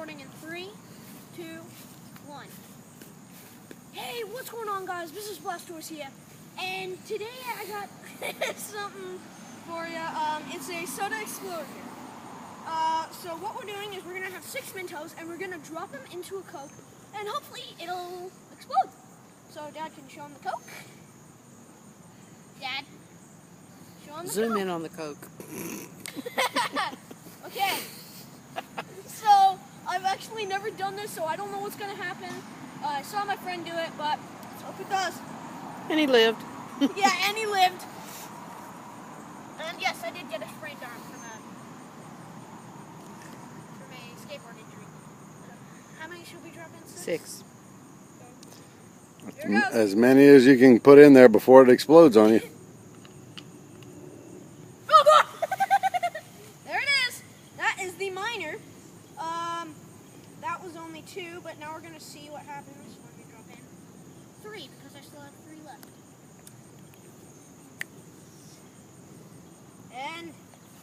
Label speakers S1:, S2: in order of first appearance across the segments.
S1: recording in 3, 2, 1. Hey, what's going on, guys? This is Blastoize here, and today I got something for you. It's a soda explosion. So what we're doing is we're gonna have 6 Mentos, and we're gonna drop them into a Coke, and hopefully it'll explode. So Dad, can you show him the Coke? Dad, show him the
S2: Zoom
S1: Coke.
S2: in on the Coke.
S1: Okay. So I've actually never done this, so I don't know what's gonna happen. I saw my friend do it, but let's hope it does.
S2: And he lived.
S1: Yeah, and he lived. And yes, I did get a sprained arm from a skateboard injury. How many should we drop in?
S2: 6.
S1: Here it goes.
S3: As many as you can put in there before it explodes on you.
S1: Oh God! There it is. That is the minor. That was only 2, but now we're gonna see what happens when we drop in 3, because I still have 3 left. And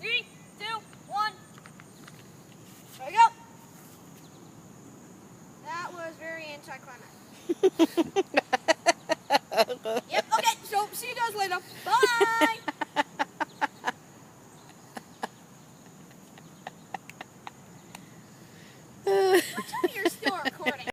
S1: 3, 2, 1. There we go. That was very anticlimactic.